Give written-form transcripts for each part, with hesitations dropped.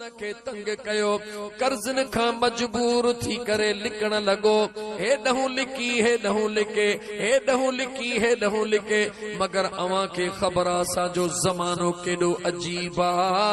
उनखे तंग कयो, कर्ज़न खां मजबूर थी करे लिखण लगो, हेॾहूं लिखी हेॾहूं लिखे, हेॾहूं लिखी हेॾहूं लिखे, मगर अवां खे ख़बर आहे असांजो ज़मानो केॾो अजीब आहे।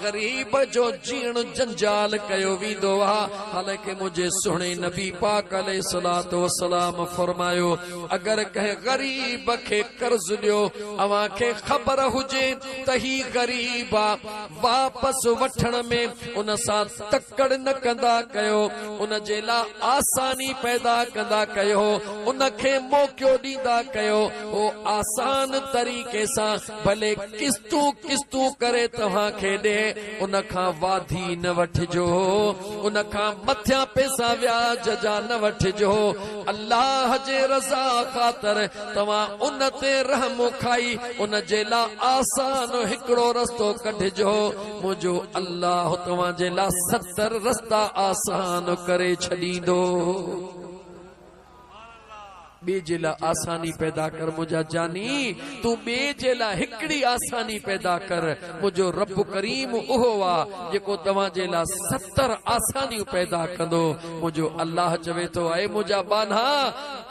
ग़रीब जो जीण जंजाल कयो वेंदो आहे। हालांकि मुझे सुहिणे नबी पाक अलैहिस्सलातु वस्सलाम फरमायो, अगर कंहिं ग़रीब खे कर्ज़ ॾियो, अवां खे ख़बर हुजे त ही ग़रीब आहे, वापसि वठण में उन सां तकड़ न कंदा कयो, उन जे लाइ आसानी पैदा कंदा कयो, उन खे मौक़ो ॾींदा कयो, हो आसान तरीक़े सां भले किस्तूं किस्तूं करे तव्हां खे ॾे, उन खां वाधी न वठिजो, उन खां मथियां पैसा व्याज जा न वठिजो। अल्लाह जे रज़ा ख़ातिर तव्हां उन ते रहम खाई उन जे लाइ आसान हिकिड़ो रस्तो कढिजो। मुंहिंजो अल्लाह तव्हां जे लाइ 70 रस्ता आसान करे छॾींदो। बे जे लाइ आसानी पैदा कर मुझा जानी, तू बे जे लाइ हिकड़ी आसानी पैदा कर। मुझो रब करीम उहो आ जेको तव्हां जे लाइ 70 आसानियूं पैदा कंदो। मुझो अल्लाह चवे तो, ऐ मुझा बाना,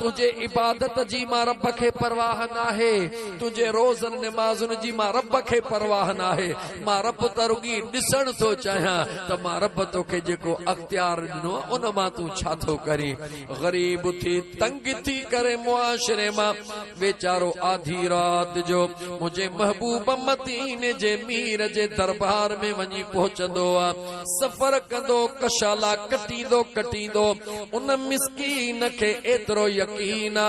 तुझे इबादत जी मां रब खे परवाह नाहे, तुझे रोज़न नमाज़ुन जी मां रब खे परवाह नाहे, मां रब त रुगी ॾिसण थो चाहियां त मां रब तोखे जेको अख्तियार ॾिनो उन मां तू छा थो करी। ग़रीब थी तंग थी करे मुआशरे मां वेचारो आधी रात जो मुझे महबूब मदीने जे मीर जे दरबार में वञी पहुचंदो आ। सफ़र कंदो, कशाला कटींदो कटींदो उन मिस्कीन खे एतिरो यकीन आ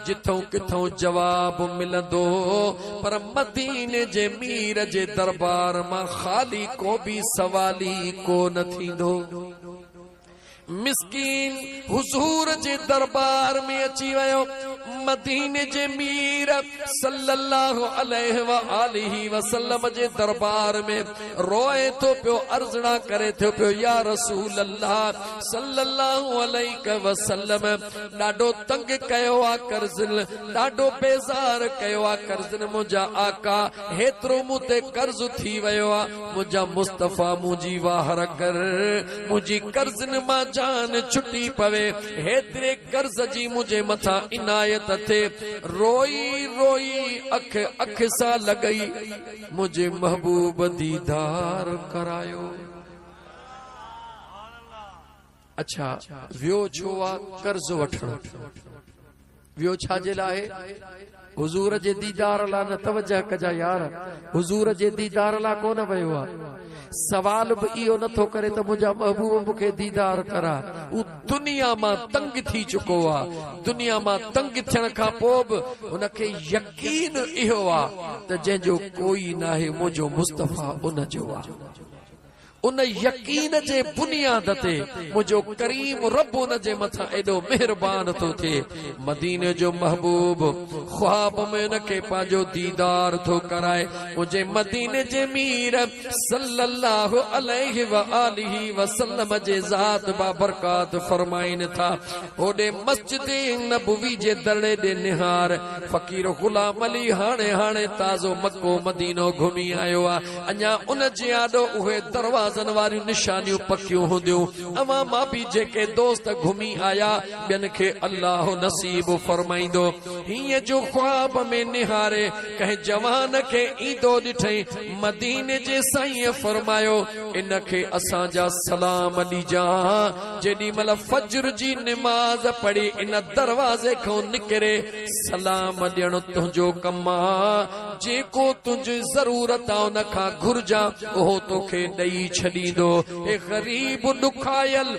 जिथों किथों जवाब मिलंदो, पर मदीने जे मीर जे दरबार मां खाली को भी सवाली को न थींदो। मिस्कीन हुजूर जे दरबार में अची वयो। मदीने जे मीर सल्लल्लाहु अलैहि व आलिहि वसल्लम जे दरबार में रोए तो पियो, अर्ज़ना करे थो पियो, या रसूल अल्लाह सल्लल्लाहु अलैहि वसल्लम, ॾाढो तंग कयो आ कर्ज़न, ॾाढो बेज़ार कयो आ कर्ज़न, मुंहिंजा आका हेतिरो मूं ते कर्ज़ थी वियो आ, मुंहिंजा मुस्तफ़ा मुंहिंजी वाहर कर, मुंहिंजी कर्ज़न मां जान छुटी पवे, हेतिरे कर्ज़ जी मुझे मथा इनायत थे। रोई रोई अख अख सां लॻई, मुझे महबूब दीदार करायो। अच्छा, वियो छो आ कर्ज़ वठण, वियो छा जे लाइ? हुजूर जे दीदार ला न तवज्जह कजा यार, हुजूर जे दीदार ला कोन वयो आ। सवाल भी इहो नथो करे त मुंहिंजा महबूब मूंखे दीदार करा, उ दुनिया मां तंग थी चुको आ। दुनिया मां तंग थियण खां पोइ बि उनखे यकीन इहो आ त जंहिंजो कोई नाहे मुंहिंजो मुस्तफ़ा उन जो आ। उन यकीन जे बुनियाद ते मुझो करीम रब उन जे मथा एडो मेहरबान तो थे। मदीने जो महबूब ख्वाब में उनके पांजो दीदार थो कराए। मुझे मदीने जे मीर सल्लल्लाहु अलैहि व आलिहि वसल्लम जे ज़ात बाबरकात फरमाइन था। ओडे मस्जिद नबवी जे दरड़े दे निहार फकीर गुलाम अली हाणे हाणे ताज़ो मक्को मदीनो घुमी आयो आ। अञा उन जे आडो उहे दरवाज़ वारियूं निशानियूं पक्कियूं हूंदियूं। अवां मां भी जेके दोस्त घुमी आया ॿियनि खे अल्लाह नसीब फरमाईंदो। हीअं जो ख्वाब में निहारे कंहिं जवान खे ईंदो ॾिठई। मदीने जे साईं फरमायो इनखे असांजा सलाम ॾिजां। जेॾी महिल फजर जी निमाज़ पढ़ी इन दरवाज़े खां निकिरे सलाम ॾियणु तुंहिंजो कमु आ। जेको तुंहिंजी ज़रूरत आहे उन खां घुर्जा उहो तोखे ॾेई छॾींदो। ए ग़रीब ॾुखायल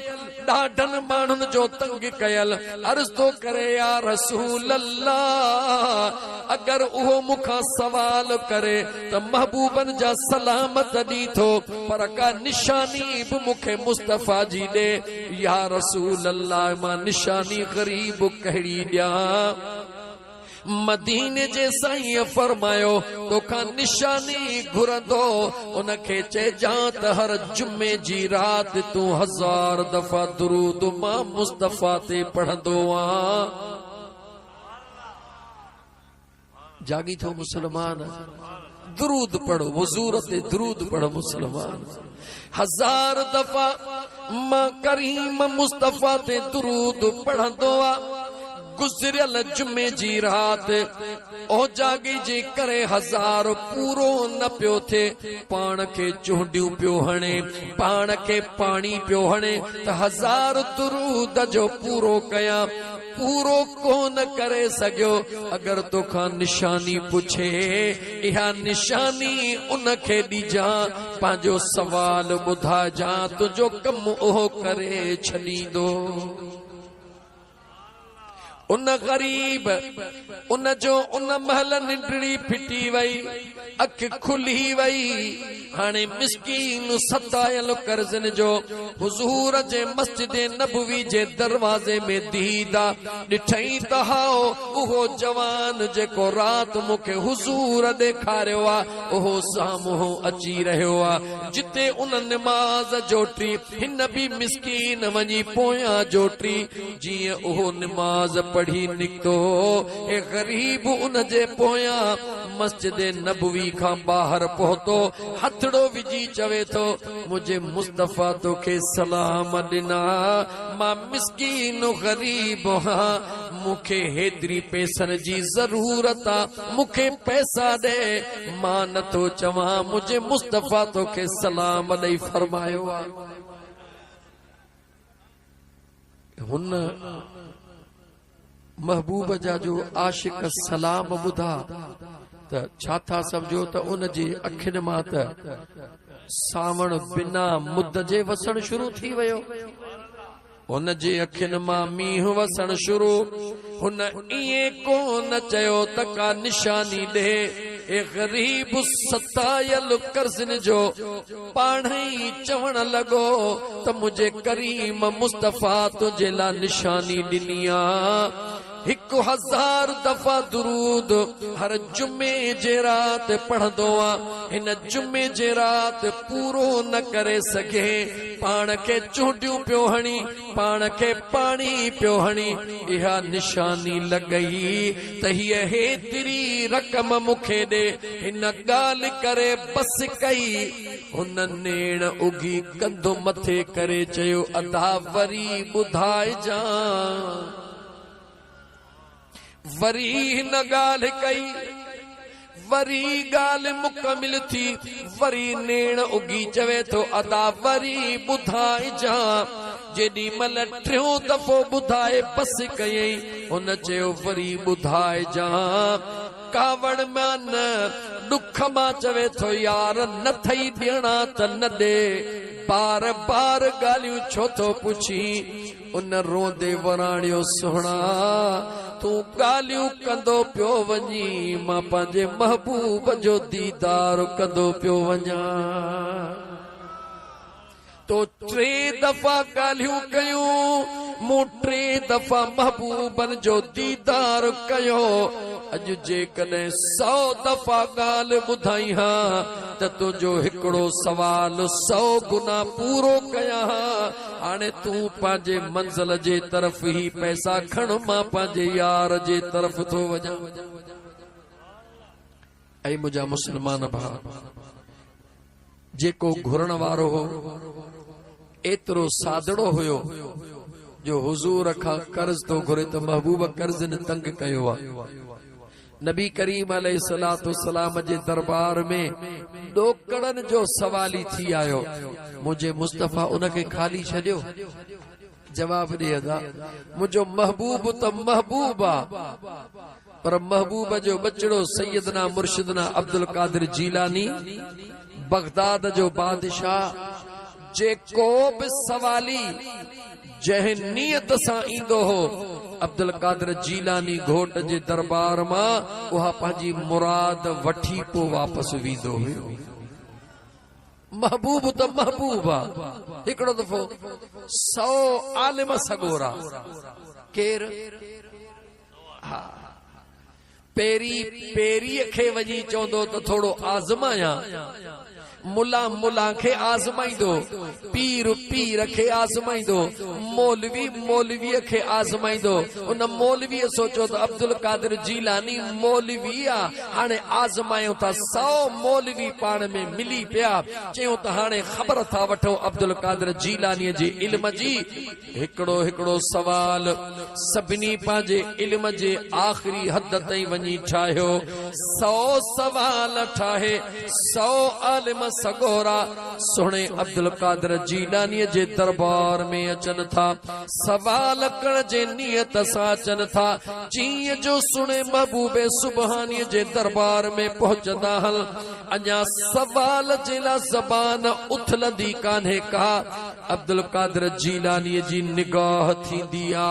ॾाढनि माण्हुनि जो तंग कयल अर्ज़ तो करे या रसूल अल्लाह अगर उहो मूंखां सवाल करे त महबूबन जा सलामत ॾी थो पर का निशानी बि मूंखे मुस्तफ़ा जी ॾे। या रसूल अल्लाह मां निशानी ग़रीब कहिड़ी ॾियां? मदीने जे साईं फरमायो तोखां निशानी घुरंदो उनखे चइजां त हर जुमे जी रात तूं 1000 दफ़ा दुरूद मां मुस्तफ़ा ते पढ़ंदो आ। जागी थो मुसलमान, दुरूद पढ़ो, हुजूर ते दुरूद पढ़ो मुसलमान। 1000 दफ़ा मां करीम मुस्तफ़ा ते दुरूद पढ़ंदो आ। गुज़रियल जुमे जी रात ओ जागी जे करे 1000 पूरो न पियो थे, पाण खे चूंडियूं पियो हणे, पाण खे पाणी पियो हणे त 1000 दुरूद जो पूरो कया, पूरो कोन करे सघियो। अगर तोखां निशानी पुछे, इहा निशानी उन खे ॾिजां, पंहिंजो सवाल ॿुधाइजां, तुंहिंजो कम उहो करे छॾींदो। उन गरीब उन जो उन महल निंडड़ी फिटी वई, अख खुली वई। हाणे मिस्कीन सतायल कर्ज़न जो हुजूर जे मस्जिद नबवी जे दरवाजे में दीदा ॾिठई त हाओ उहो जवान जेको रात मूंखे हुजूर ॾेखारियो आ, उहो साम्हूं अची रहियो आ। जिते उन निमाज़ जोटी, हिन बि मिस्कीन वञी पोयां जोटी। जीअं उहो निमाज़ पढ़ी निकतो, ए गरीब उन जे पोयां मस्जिद नबवी खां ॿाहिरि पहुतो, हथड़ो विझी चवे थो, मुझे मुस्तफ़ा तोखे सलाम ॾिना, मां मिस्कीन गरीब हां, मूंखे हेतिरी पैसनि जी ज़रूरत आ, मूंखे पैसा ॾे, मां नथो चवां, मुझे मुस्तफ़ा तोखे सलाम ॾेई फरमायो आ। हुन महबूब जा जो आशिक सलाम ॿुधा त छा था सम्झो त उन जी अखियुनि मां त सावण बिना मुद जे वसण शुरू थी वियो। हुन जे अखियुनि मां मींहुं वसण शुरू। हुन ईअं कोन चयो त का निशानी ॾे, ए गरीब सतायल कर्ज़न जो पाण ई चवण लॻो त मुझे करीम मुस्तफ़ा तुंहिंजे लाइ निशानी ॾिनी आ। 1000 दफ़ा दुरूद हर जुमे जे रात पढ़ंदो आ। हिन जुमे जे रात पूरो न करे सघे, पाण खे चूंडियूं पियो हणी, पाण खे पाणी पियो हणी। इहा निशानी लॻई त हीअ हेतिरी रक़म मूंखे ॾे, हिन ॻाल्हि करे बस कई। हुन नेण उगी कंधो मथे करे चयो, अदा वरी ॿुधाइजां। वरी हिन ॻाल्हि कई, वरी ॻाल्हि मुकमिल थी, वरी नेण उगी चवे थो, अदा वरी ॿुधाइजां। जेॾी महिल टियों दफ़ो ॿुधाए बस कयई, हुन चयो वरी ॿुधाइजां। कावड़ मां न दुख मां चवे थो, यार न थई ॾियणा त न ॾे, बार बार ॻाल्हियूं छो थो पुछी। उन रोंदे वराणियो, सुहिणा तूं ॻाल्हियूं कंदो पियो वञी, मां पंहिंजे महबूब जो दीदार कंदो पियो वञां। तो 3 दफ़ा ॻाल्हियूं कयूं, मूं 3 दफ़ा महबूबन जो दीदार कयो। अॼु जेकॾहिं 100 दफ़ा ॻाल्हि ॿुधाई हा त तुंहिंजो हिकिड़ो सवाल 100 गुना पूरो कया हा। हाणे तूं पंहिंजे मंज़िल जे तरफ़ ई पैसा खण, मां पंहिंजे यार जे तरफ़ थो वञां। ऐं मुंहिंजा मुस्लमान भाउ, जेको घुरण वारो हो एतिरो सादड़ो हुयो जो हुजूर खां कर्ज़ थो घुरे त महबूब कर्ज़ न तंग कयो आहे। नबी करीम अलैहिस्सलातु वस्सलाम जे दरबार में ॾोकड़नि जो सवाली थी आयो, मुझे मुस्तफ़ा उनखे खाली छॾियो? जवाब ॾे, अदा मुंहिंजो महबूब त महबूब आ, पर महबूब जो बचड़ो सैयदना मुर्शिदना अब्दुल कादिर जीलानी, बगदाद जो बादशाह, जेको बि सवाली जंहिं नियत सां ईंदो हो, अब्दुल कादिर जीलानी घोट जे दरबार मां उहा पंहिंजी मुराद वठी पोइ वापसि वेंदो हुयो। महबूब त महबूब आ। हिकिड़ो दफ़ो 100 आलिम सगोरा, केर हा पेरी पेरीअ खे वञी चवंदो त थोरो आज़मायां, मुला मुला खे आज़माईंदो, पीर पीर खे आज़माईंदो, मौलवी मौलवीअ खे आज़माईंदो। उन मौलवीअ सोचो त अब्दुल कादिर जीलानी मौलवी आ, हाणे आज़मायूं था। 100 मौलवी पाण में मिली पिया, चयूं त हाणे ख़बर था वठो अब्दुल कादिर जीलानीअ जे इल्म जी। हिकिड़ो हिकिड़ो सवाल सभिनी पंहिंजे इल्म जे आख़िरी हद ताईं वञी ठाहियो। 100 सवाल ठाहे 100 आलिम सगोरा सुहिणे अब्दुल कादिर जीलानीअ जे दरबार में अचनि था, सवाल करण जे नियत सां अचनि था। जीअं जो सुहिणे महबूबे सुबहानीअ जे दरबार में पहुचंदा हल, अञा सवाल जे लाइ ज़बान उथलंदी कान्हे का। अब्दुल कादिर जीलानीअ जी निगाह थींदी आ,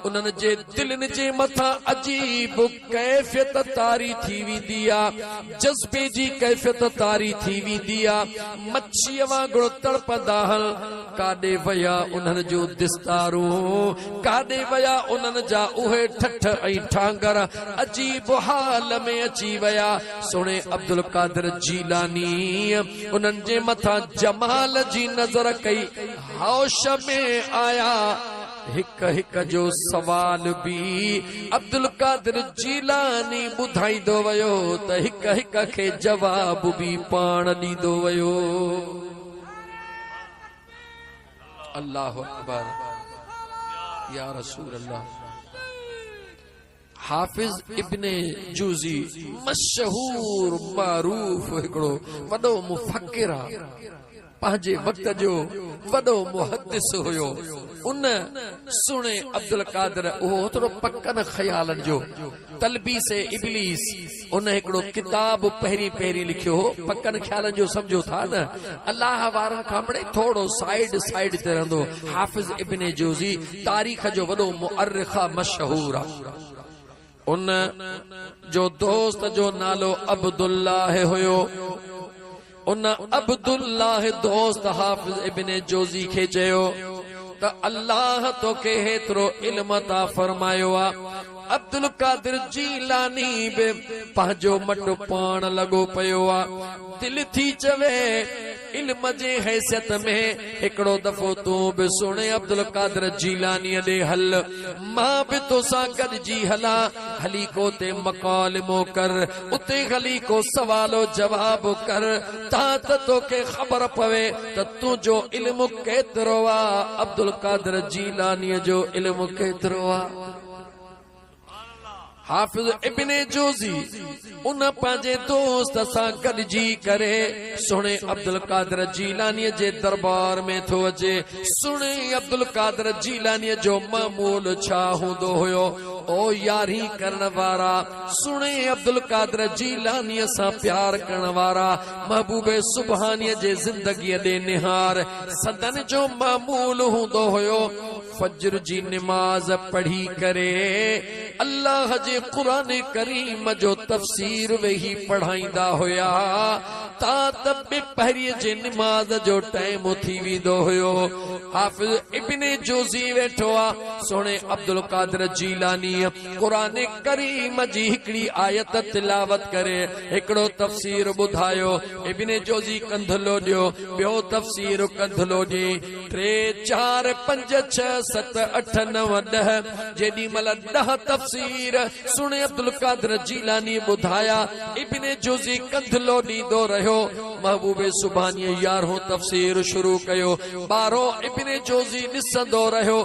उन्हनि जे दिलनि जे मथां अजीब कैफ़ियत तारी थी वेंदी आ, जज़्बे जी कैफ़ियत तारी थी वेंदी आ। मच्छीअ वांगुरु तड़पंदा हल। काॾे वया उन्हनि जो दिस्तारूं, काॾे वया उन्हनि जा उहे ठठ ऐं ठांगर, अजीब हाल में अची वया। सुहिणे अब्दुल कादिर जीलानी उन्हनि जे मथां जमाल जी नज़र कई, होश में आया। हिक हिक जो सवाल भी अब्दुल कादिर जीलानी ॿुधाईंदो वयो त हिक हिक खे जवाब भी पाण ॾींदो वयो। अल्लाहु अकबर, या रसूल अल्लाह। हाफिज इब्ने जूज़ी मशहूर मारूफ हिकिड़ो वॾो मुफ़क्किर आ, पंहिंजे वक्त जो वॾो मुहद्दिस हुयो। उन सुहिणे अब्दुल कादिर, उहो थोरो पकनि ख़यालनि जो तलबीस इब्लीस, उन हिकिड़ो किताब पहिरीं पहिरीं लिखियो हो। पकनि ख़्यालनि जो सम्झो था न, अल्लाह वारनि खां बड़े थोरो साइड साइड ते रहंदो। हाफिज इब्ने जूज़ी तारीख़ जो वॾो मुअर्रिख़ मशहूर आहे। उन जो दोस्त जो नालो अब्दुल्लाह हुयो। उन अब्दुल्लाह दोस्त हाफिज इब्ने जूज़ी खे चयो त अल्लाह तोखे हेतिरो इल्म ता फरमायो आ। अब्दुल कादिर जीलानी बि पंहिंजो मटु पाण लॻो पियो आ। दिल थी चवे इल्म जे हैसियत में हिकिड़ो दफ़ो तूं बि सुहिणे अब्दुल कादिर जीलानीअ ॾे हल, मां बि तोसां गॾिजी हलां। हली को ते मकालिमो कर, उते हली को सवालो जवाब कर, तां त तोखे ख़बर पवे त तुंहिंजो इल्म केतिरो आ, अब्दुल कादिर जीलानीअ जो इल्म केतिरो आ। हाफिज इब्ने जूज़ी उन पंहिंजे दोस्त सां गॾिजी करे सुहिणे अब्दुल कादिर जीलानीअ जे दरबार में थो अचे। सुहिणे अब्दुल कादिर जीलानीअ जो मामूल छा हूंदो हुयो? ओ यारी करण वारा, सुहिणे अब्दुल कादिर जीलानीअ सां प्यार करण वारा, महबूबे सुबहानीअ जे ज़िंदगीअ ॾे निहार। सदन जो मामूल हूंदो हुयो, फज्र जी नमाज पढ़ी करे अल्लाह जे कुरान करीम जो तफसीर वेही पढ़ाईंदा हुया। ता तब पहरीअ जे नमाज जो टाइम थी वेंदो हुयो। हाफिज इब्ने जूज़ी वेठो आ, सुहिणे अब्दुल कादिर जीलानी कुरान करीम जी हिकिड़ी आयत तिलावत करे हिकिड़ो तफसीर ॿुधायो। इब्ने जूज़ी कंधलो ॾियो, ॿियो तफसीर कंधलो ॾे, 3 4 5 6 7 8 9 10 जेॾी महिल 10 तफसीर सुहिणे अब्दुल कादिर जीलानी ॿुधाया, इब्ने जूज़ी कंधलो ॾींदो रहियो। महबूबे सुबहानीअ 11हों तफसीर शुरू कयो, 12हों इब्ने जूज़ी ॾिसंदो रहियो।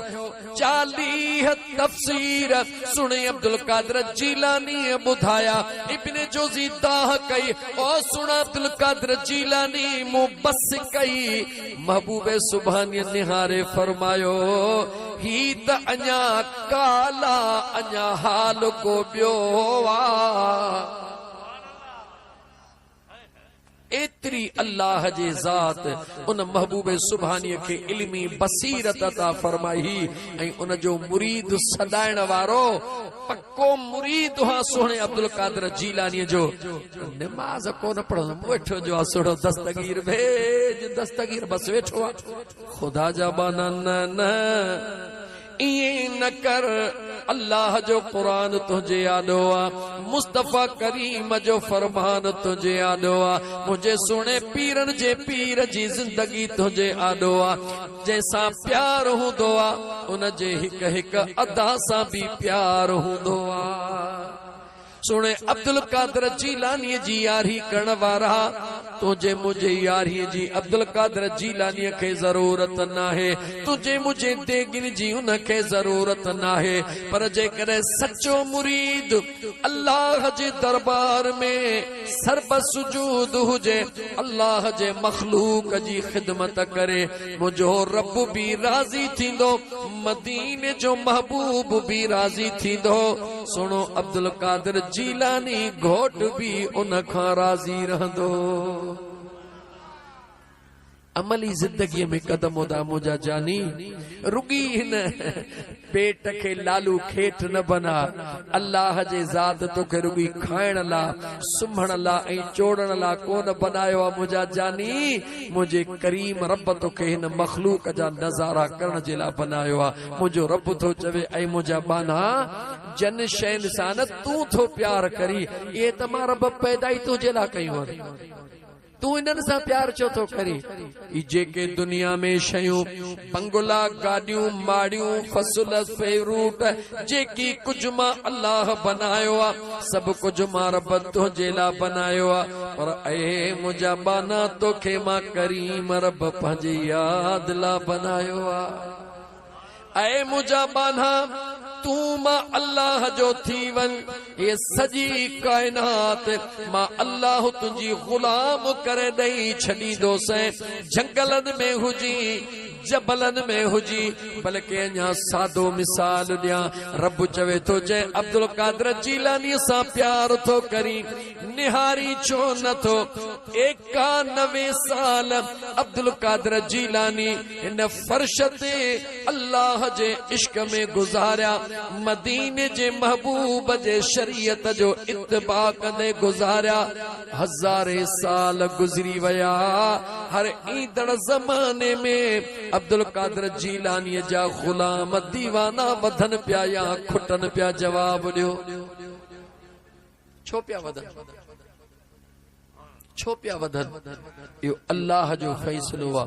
40 तफसीर सुहिणे अब्दुल कादिर जीलानी ॿुधाया। इब्ने जूज़ी दाह कई, ओ सुहिणे अब्दुल कादिर जीलानी मूं बस कई। महबूबे सुबहानीअ निहारे फरमायो, ही त अञा काला, अञा हाल को ॿियो आ। एतरी अल्लाह जे ज़ात उन महबूबे सुबहानीअ खे इल्मी बसीरत अता फरमाई ऐं उन जो मुरीद सदाइण वारो पक्को मुरीद हा सुहिणे अब्दुल कादिर जीलानीअ जो। नमाज कोन पढ़ंदो, वेठो जो आहे सुहिणो दस्तगीर भेज, दस्तगीर बस वेठो आहे। ख़ुदा जा बाना न इए न कर। अल्लाह जो कुरान तुझे यादो आ, मुस्तफा करीम जो फरमान तुझे यादो आ, मुझे सुने पीरन जे पीर जी जिंदगी तुझे यादो आ। जैसा प्यार हूंदो आ उन जे हिक हिक अदा सां भी प्यार हूंदो आ। सुने अब्दुल कादर जीलानी जी यारी करण वारा, तुझे मुझे यारी जी अब्दुल कादर जीलानी के जरूरत ना है, तुझे मुझे देगिन जी उनके जरूरत ना है। पर जे करे सच्चो मुरीद अल्लाह जे दरबार में सर्ब सुजूद हुजे, अल्लाह जे मखलूक जी खिदमत करे, मुझो रब भी राजी थींदो, मदीने जो महबूब भी राजी थींदो। सुनो अब्दुल कादर जीलानी घोट भी उन खां राजी रहंदो। अमली जिंदगी में कदम उदा मुझा जानी, रुगी हिन पेट के लालू खेठ न बना। अल्लाह जे ज़ात तोखे रुगी खाइण ला, सुम्हण ला ऐं चोड़ण ला कोन बनायो आ मुझा जानी। मुझे करीम रब तोखे हिन मखलूक जा नज़ारा करण जे ला बनायो आ। मुझो रब थो चवे ऐं मुझा बाना जन शैन सां तू थो प्यार करी, ये त मां रब पैदा ई तुझे ला कयूं आहिनि, तू इन्हनि सां प्यार छो थो करी। जेके दुनिया में शयूं बंगला गाड़ियूं माड़ियूं फसुल फ्रूट जेकी कुछ मां अल्लाह बनायो आ, सब कुछ मां रब तुझे ला बनायो आ। पर ए मुझा बाना तोखे मां करीम रब पंहिंजी याद ला बनायो आ। ऐ मुझा बाना तू मां अल्लाह जो थी वन, ये सजी कायनात मां अल्लाह तुझी गुलाम करे दई छड़ी दो से। जंगलन में हुजी जबलन में हुजी, बल्कि अञा सादो मिसाल दिया। रब चवे तो जय अब्दुल कादर जीलानी सा प्यार तो करी, निहारी छो न तो। 91 साल अब्दुल कादर जीलानी इन फर्श ते अल्लाह जे इश्क में गुजारिया, मदीने जे महबूब जे शरीयत जो इत्तिबा कंदे गुजारिया। हज़ारे साल गुजरी वया, हर ईंदड़ ज़माने में अब्दुल कादर जीलानी जा गुलाम दीवाना वधन पिया या खुटन पिया। जवाब दियो छो पिया वधन, छो पिया वधन? यो अल्लाह जो फैसलो आ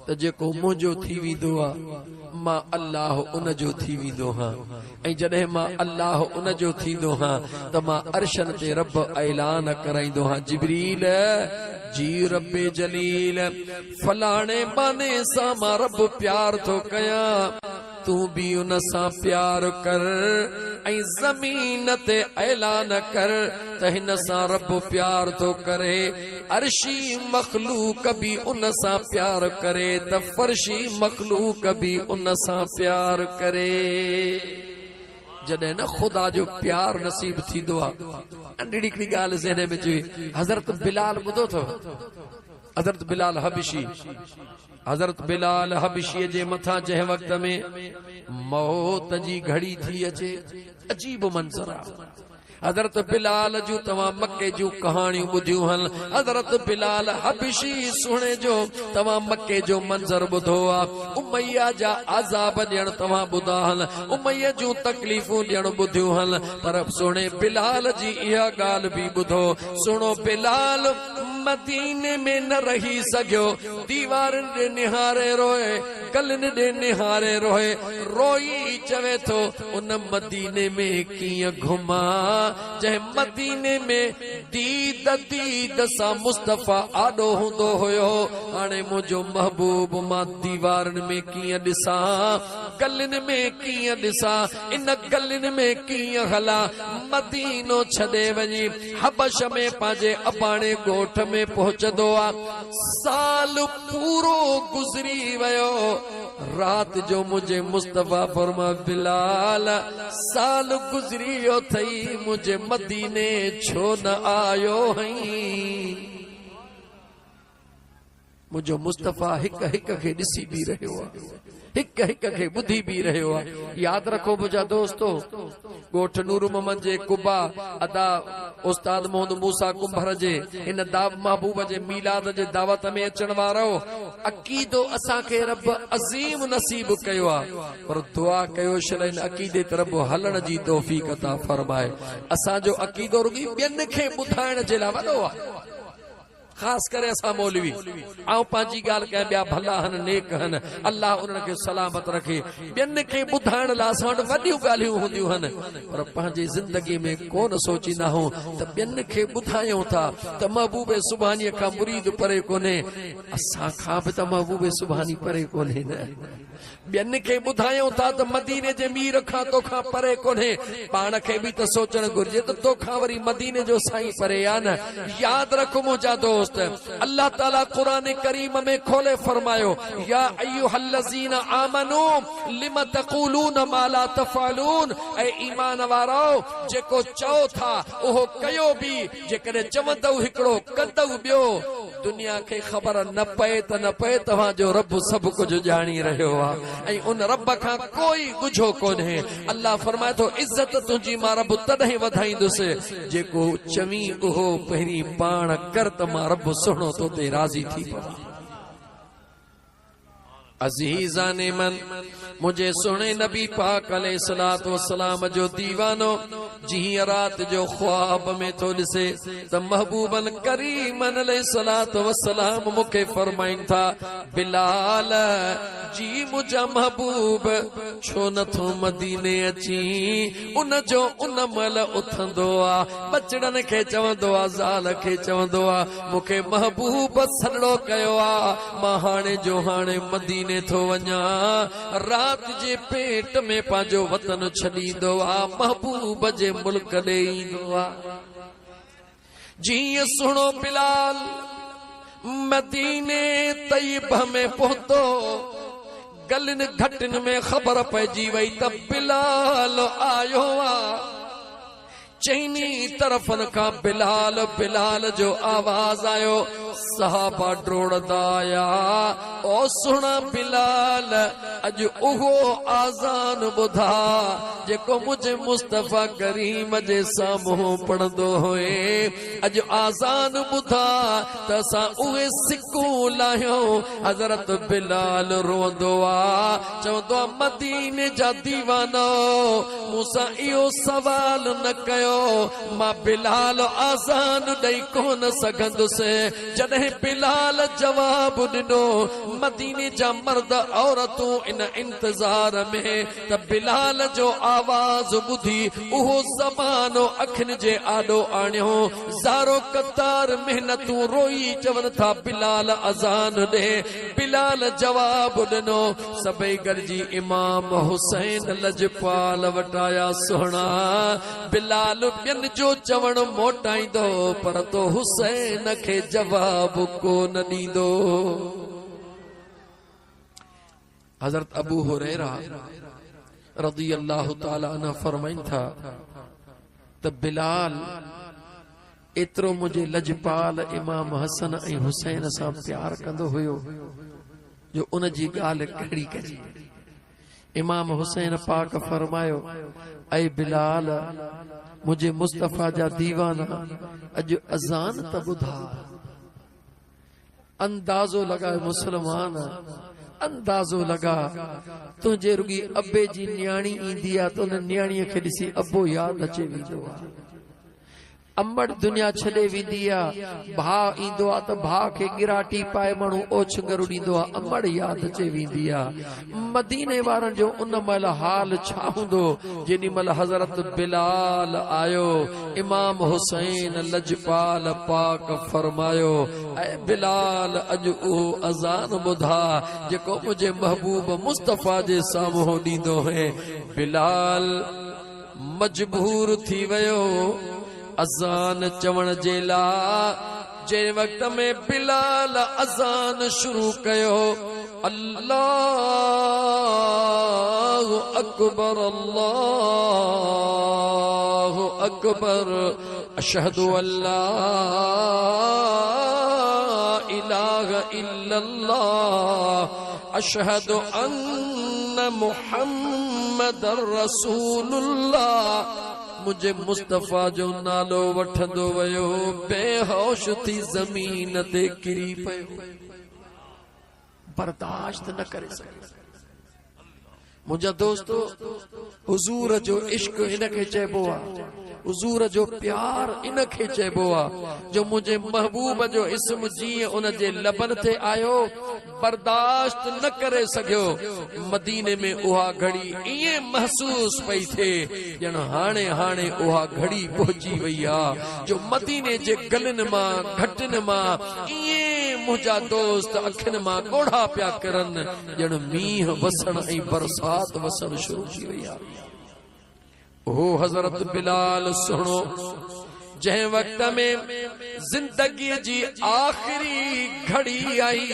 त जेको मुंहिंजो थी वेंदो आ मां अल्लाह उन जो थी वेंदो हां, ऐं जॾहिं मां अल्लाह उन जो थींदो हां त मां अर्शन ते रब ऐलान कराईंदो हां, जिब्रील जी रब्बे जलील फलाणे बाने सां मां रब प्यार थो कयां, तू भी उन सां प्यार कर। ऐं ज़मीन ते ऐलान कर त हिन सां रब प्यार थो करे। अर्शी मखलूक भी उन सां प्यार करे त फर्शी मखलूक भी उन सां प्यार करे। जॾहिं न खुदा जो प्यार नसीब थींदो आहे। नंढड़ी हिकिड़ी ॻाल्हि ज़हन में अचे, हज़रत बिलाल ॿुधो अथव? हज़रत बिलाल हबशी, हज़रत बिलाल हबशीअ जे मथां जंहिं वक़्त में मौत जी घड़ी थी अचे, अजीब मंज़र आहे। हज़रत बिलाल जूं तव्हां मके जूं कहाणियूं ॿुधियूं हल, हज़रत बिलाल हबशी सुणे जो तव्हां मके जो मंज़र ॿुधो आहे। उमैया जा अज़ाब ॾियण तव्हां ॿुधा हल, उमैया जूं तकलीफ़ूं ॾियण ॿुधियूं हल, पर सुणे बिलाल जी इहा ॻाल्हि बि ॿुधो। सुणो बिलाल मदीने में न रही सघियो, दीवारनि ॾे निहारे रोए, गलनि ॾे निहारे रोए, रोई चवे थो उन मदीने में कीअं घुमा जंहिं मदीने में दीद दीद सां मुस्तफा आॾो हूंदो हुयो। हाणे मुंहिंजो महबूब मां दीवारनि में कीअं ॾिसां, गलनि में कीअं ॾिसां, इन गलनि में कीअं हला। मदीनो छॾे वञी हबश में पंहिंजे अबाणे ॻोठ में पहुचंदो आहे। साल पूरो गुज़री वियो, रात जो मुझे मुस्तफा फरमा बिलाल साल गुजरियो थई, मुझे मदीने छो न आयो हई। मुझो मुस्तफ़ा हिक हिक खे ॾिसी भी रहियो आहे, हिक हिक खे ॿुधी भी रहियो आहे। याद रखो मुंहिंजा दोस्तो, ॻोठ नूर मोहम्मद जे कुबा अदा उस्ताद मोहम्मद मूसा कुंभर जे इन महबूब जे मीलाद जे दावत में अचण वारो अकीदो असांखे रब अज़ीम नसीब कयो आहे, पर दुआ कयो शरन अकीदे तरफ़ हलण जी तौफ़ीक़ अता फरमाए। असांजो अकीदो रुॻी ॿियनि खे ॿुधाइण जे लाइ वॾो आहे। खास करे असां मौलवी आऊं पंहिंजी ॻाल्हि कयां, ॿिया भला हन नेक हन, अल्लाह उन्हनि खे सलामत रखे। ॿियनि खे ॿुधाइण लाइ असां वटि वॾियूं ॻाल्हियूं हूंदियूं हन, पर पंहिंजी ज़िंदगी में कोन सोचींदा आहियूं त ॿियनि खे ॿुधायूं था त महबूब सुभाणीअ खां मुरीद परे कोन्हे, असां खां बि त महबूब सुभाणी परे कोन्हे न। ॿियनि खे ॿुधायूं था त मदीने जे मीर खां तोखां परे कोन्हे, पाण खे बि त सोचणु घुर्जे त तोखां वरी मदीने जो साईं परे आहे न। यादि रखो मुंहिंजा दोस्त, अल्लाह ताला क़ुरान करीम में खोले फरमायो, या अय्युहल्लज़ीना आमनू लिम तक़ूलून मा ला तफ़अलून, ऐ ईमान वारो जेको चओ था उहो कयो बि, जेकॾहिं चवंदव हिकिड़ो कंदव ॿियो, दुनिया खे ख़बर न पए त न पए, तव्हांजो रब सभु कुझु ॼाणी रहियो आहे ऐं उन रब खां कोई ॻुझो कोन्हे। अल्लाह फरमाए थो, इज़त तुंहिंजी मां रब तॾहिं वधाईंदुसि जेको चवी उहो पहिरीं पाण कर त मां रब सुहिणो तो ते राज़ी थी पवां। अज़ीज़ाने मन, मुझे सुने नबी पाक अलैहिस्सलातु वस्सलाम जो दीवानो जीअं रात जो ख्वाब में तो ॾिसे त महबूबन करीमन अलैहिस्सलातु वस्सलाम मूंखे फरमाइनि था, बिलाल जी मुंहिंजा महबूब छो नथो मदीने अची, उन जो उन महिल उथंदो आहे, बचड़नि खे चवंदो आहे, ज़ाल खे चवंदो आहे, मूंखे महबूब सॾड़ो कयो आहे, मां हाणे जो हाणे मदीने थो वञा, रात जे पेट में पंहिंजो वतन छॾींदो आहे, महबूब जे मुल्क ॾे ईंदो आहे। जीअं सुहिणो बिलाल मदीने तैयब में पहुतो, गलिन घटिन में ख़बर पइजी वई त बिलाल आयो आहे। चईनी तरफ़न खां बिलाल बिलाल जो आवाज आयो, सहाबा डोड़दा आया, ओ सुहिणा बिलाल अॼु उहो आज़ान ॿुधा जेको मुंहिंजे मुस्तफ़ा करीम जे साम्हूं पढ़ंदो हुए, अॼु आज़ान ॿुधा त असां उहे सिकूं लाहियूं। हज़रत बिलाल रोंदो आहे, चवंदो आहे, मदीने जा दीवानो मूंसां इहो सवाल न कयो, मां बिलाल आज़ान ॾेई कोन सघंदुसि। जॾहिं बिलाल जवाब ॾिनो, मदीने जा मर्द औरतूं इन इंतज़ार में त बिलाल जो आवाज़ ॿुधी उहो ज़मानो अखियुनि जे आॾो आणियो, ज़ारो कतार महिनतूं रोई चवनि था बिलाल अज़ान ॾे। बिलाल जवाब ॾिनो, सभई गॾिजी इमाम हुसैन लजपाल वटाया, सुहिणा बिलाल ॿियनि जो चवण मोटाईंदो, पर तो हुसैन खे जवाब कोन ॾींदो। हज़रत अबू हुरैरा रज़ी अल्लाहु ताला अन्हु फरमाइनि था त बिलाल एतिरो मुंहिंजे लजपाल इमाम हसन ऐं हुसैन सां प्यार कंदो हुयो जो उन जी ॻाल्हि कहिड़ी कजे। इमाम हुसैन पाक फरमायो, ऐ बिलाल मुझे मुस्तफ़ा जा दीवाना अॼु अज़ान त ॿुधा। अंदाज़ो लॻाए मुसलमान, अंदाज़ो लॻा, तुंहिंजे रुॻी अबे जी न्याणी ईंदी आहे त उन न्याणीअ खे ॾिसी अबो यादि अचे वेंदो आहे। अमड़ दुनिया छॾे वेंदी आहे, भाउ ईंदो आहे त भाउ खे गिराटी पाए माण्हू ओछंगरु ॾींदो आहे, अमड़ यादि अचे वेंदी आहे। मदीने वारनि जो उन महिल हाल छा हूंदो जेॾी महिल हज़रत बिलाल आयो। इमाम हुसैन लजपाल पाक फरमायो, ऐ बिलाल अॼु उहो अज़ान ॿुधा जेको मुंहिंजे महबूब मुस्तफ़ा जे साम्हूं ॾींदो है। बिलाल मजबूर थी वियो अज़ान चवण जे लाइ। जे वक्त में बिलाल अज़ान शुरू कयो, अल्लाहु अकबर अल्लाहु अकबर, अशहदु अल्ला इलाहा इल्लल्लाह अशहदु अन्न मुहम्मदर रसूलुल्लाह। मुझे मुस्तफा जो नालो वठंदो वयो बेहोश थी जमीन ते किरी पयो, बर्दाश्त न करे सके। मुझा दोस्तों, हुजूर जो इश्क इनके चइबो आहे, हुजूर जो प्यार इनके चइबो आहे जो मुझे महबूब जो इस्म जीअं उन जे लबन ते आयो बर्दाश्त न करे सघियो। मदीने में उहा घड़ी ईअं महसूस पई थिए ॼण हाणे हाणे उहा घड़ी पहुची वई आहे जो मदीने जे गलिन मां घटनि मां ईअं मुंहिंजा दोस्त अखियुनि मां ॻोढ़ा पिया करनि ॼण मींहं वसण ऐं बरसात वसण शुरू थी वई आहे। ओ हज़रत बिलाल सुनो, जंहिं वक्त में जिंदगी जी आखिरी घड़ी आई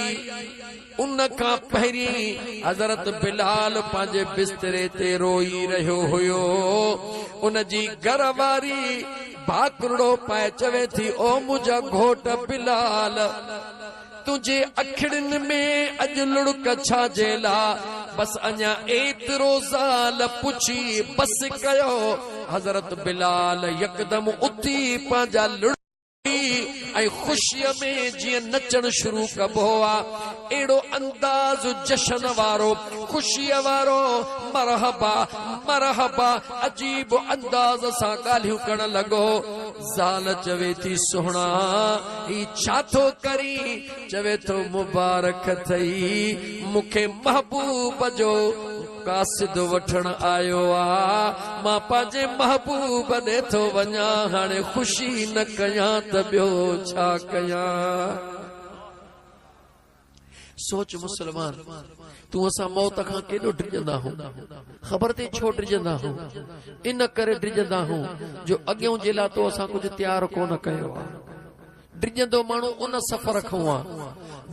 उन खां पहिरीं हज़रत बिलाल पंहिंजे बिस्तरे ते रोई रहियो हुयो। उन जी घरवारी भाकुरड़ो पाए चवे थी, ओ मुंहिंजा घोट बिलाल, तुझे अखिड़िन में अज लुड़क छा जेला, बस अञा एतिरो ज़ाल पुछी बस कयो। हज़रत बिलाल यकदम उथी पंहिंजा लुड़ ऐं ख़ुशीअ में जीअं नचण शुरू कबो आहे अहिड़ो अंदाज़ जशन वारो, ख़ुशीअ वारो, मरहबा मरहबा अजीब अंदाज़ सां ॻाल्हियूं करण लॻो। ज़ाल चवे थी, सुहिणा ही छा थो करी? चवे थो, मुबारक थई, मूंखे महबूब जो कासिद वठण आयो आ, मां पंहिंजे महबूब ॾे थो वञा, हाणे ख़ुशी न कयां त ॿियो छा कयां। सोच मुसलमान, तूं असां मौत खां केॾो डिॼंदा हूं, ख़बर थी छो डिॼंदा हूं? इन करे डिॼंदा हूं जो अॻियों जे लाइ तो असां कुझु तयारु कोन कयो आहे। डिॼंदो माण्हू उन सफ़र खां आहे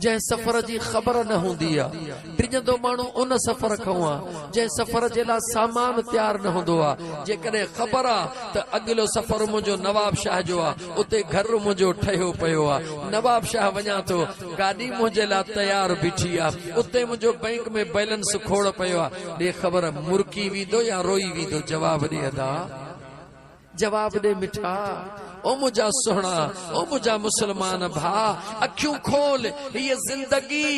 जंहिं सफ़र जी ख़बर न हूंदी आहे। डिॼंदो माण्हू उन सफ़र खां आहे जंहिं सफ़र जे लाइ सामान तयारु न हूंदो आहे। जेकॾहिं ख़बर आहे त अॻिलो सफ़र मुंहिंजो नवाब शाह जो आहे, उते घर मुंहिंजो ठहियो पियो आहे, नवाब शाह वञा थो, गाॾी मुंहिंजे लाइ तयारु बीठी आहे, उते मुंहिंजो बैंक में बैलेंस खोड़ पियो आहे, ॾे ख़बर मुर्की वेंदो या रोई वेंदो? जवाब ॾे अदा, जवाब ॾे मिठा। ओ मुझा सुहिणा, ओ मुझा मुसलमान भा, अखियूं खोल, ये जिंदगी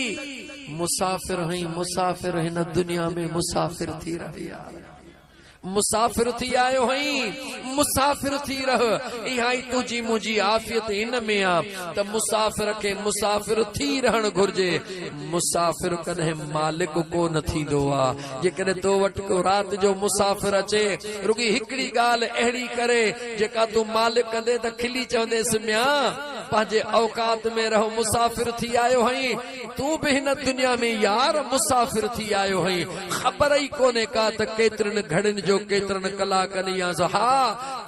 मुसाफिर हई, मुसाफिर हिन दुनिया में मुसाफिर थी रही है। मुसाफिर थी आयो हई, मुसाफिर थी रह। इहा ई तुझी मुंहिंजी आफ़ियत इन में आ त मुसाफिर खे मुसाफिर थी रहण घुर्जे। मुसाफिर कॾहिं मालिक को न थींदो आ। जेकॾहिं तो वटि को राति जो मुसाफिर अचे, रुगी हिकिड़ी ॻाल्हि अहिड़ी करे जेका तूं मालिक कंदे त खिली चवंदेसि, म्या पंहिंजे औकात में रहो, मुसाफिर थी आयो हई, तूं बि हिन दुनिया में यार मुसाफिर थी आयो हई। ख़बर ई कोन्हे का त केतिरनि घड़ियुनि जो केतिरनि कलाकनि या हा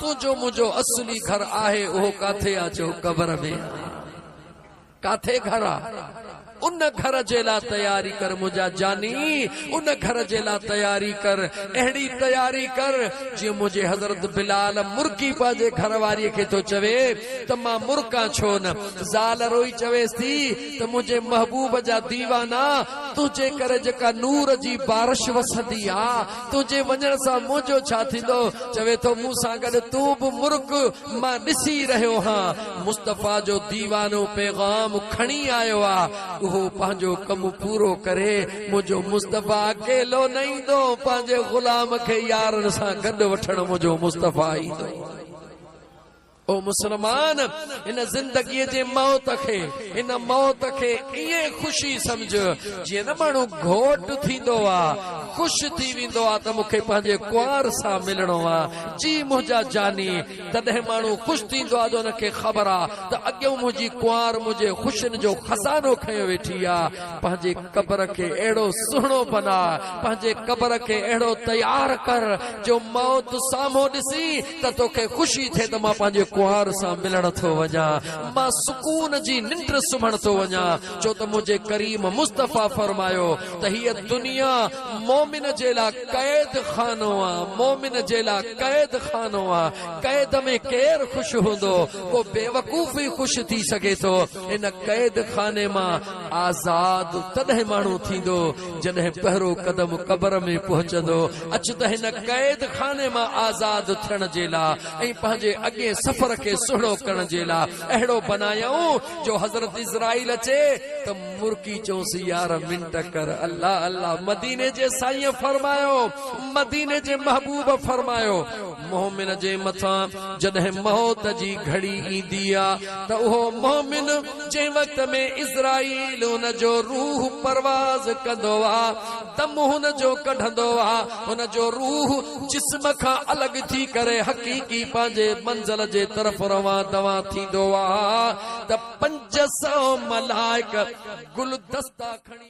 तुंहिंजो मुंहिंजो असली घर आहे उहो काथे आहे? चओ क़बर में। काथे घर आहे? उन घर जे लाइ तयारी कर मुंहिंजा जानी, उन घर जे लाइ तयारी कर, अहिड़ी तयारी कर जीअं मुंहिंजे हज़रत बिलाल मुर्गी पंहिंजे घर वारीअ खे थो चवे त मां मुर्गा छो न। ज़ाल रोई चवेसि थी त मुंहिंजे महबूब जा दीवाना, तुंहिंजे करे जेका नूर जी बारिश वसंदी आ, तुंहिंजे वञण सां मुंहिंजो छा थींदो? चवे थो, मूं सां गॾु तूं बि मुर्ग मां ॾिसी रहियो हां। मुस्तफ़ा जो दीवानो पैगाम खणी आयो आहे, उहो पंहिंजो कमु पूरो करे मुंहिंजो मुस्तफ़ा अकेलो न ईंदो, पंहिंजे ग़ुलाम खे यारनि सां गॾु वठण मुंहिंजो मुस्तफ़ा ईंदो। ओ मुसलमान, इन जिंदगीअ जे मौत खे, इन मौत खे ईअं ख़ुशी सम्झ जीअं न माण्हू घोट थींदो आहे, ख़ुशि थी वेंदो आहे त मूंखे पंहिंजे कुंवार सां मिलणो आहे। जी मुंहिंजा जानी, तॾहिं माण्हू ख़ुशि थींदो आहे जो हुनखे ख़बर आहे त अॻियों मुंहिंजी कुंवार मुंहिंजे ख़ुशियुनि जो खज़ानो खयो वेठी आहे। पंहिंजे क़बर खे अहिड़ो सुहिणो बना, पंहिंजे क़बर खे अहिड़ो तयारु कर जो मौत साम्हूं ॾिसी त तोखे ख़ुशी थिए त मां पंहिंजे कुआर सां मिलण थो वञा, मां सुकून जी निंड सुम्हण थो वञा, छो त मुंहिंजे करीम मुस्तफ़ा फरमायो त हीअ दुनिया मोमिन जे लाइ क़ैद खानो आहे, मोमिन जे लाइ क़ैद खानो आहे। क़ैद में केरु ख़ुशि हूंदो, को बेवकूफ़ ई ख़ुशि थी सघे थो। इन क़ैद खाने मां आज़ाद तॾहिं माण्हू थींदो जॾहिं पहिरियों कदम क़बर में पहुचंदो। अच त हिन क़ैद खाने मां आज़ाद थियण जे लाइ ऐं पंहिंजे अॻे सफ़र खे सुहिणो करण जे लाइ अहिड़ो बनायूं जो हज़रत इज़राइल अचे त मुर्की चऊंसि यार मिंट कर, अल्लाह अल्लाह। मदीने जे साईं फरमायो, मदीने जे महबूब फरमायो, मोमिन जे मथां जॾहिं मौत जी घड़ी ईंदी आहे त उहो मोमिन जंहिं वक़्त में इज़राइल हुन जो रूह परवाज़ कंदो आहे, दम हुन जो कढंदो आहे, हुन जो रूह जिस्म खां अलॻि थी करे हक़ीक़ी पंहिंजे मंज़िल जे तरफ़ रवां दवा थींदो आहे त 500 मलाइक गुलदस्ता खणी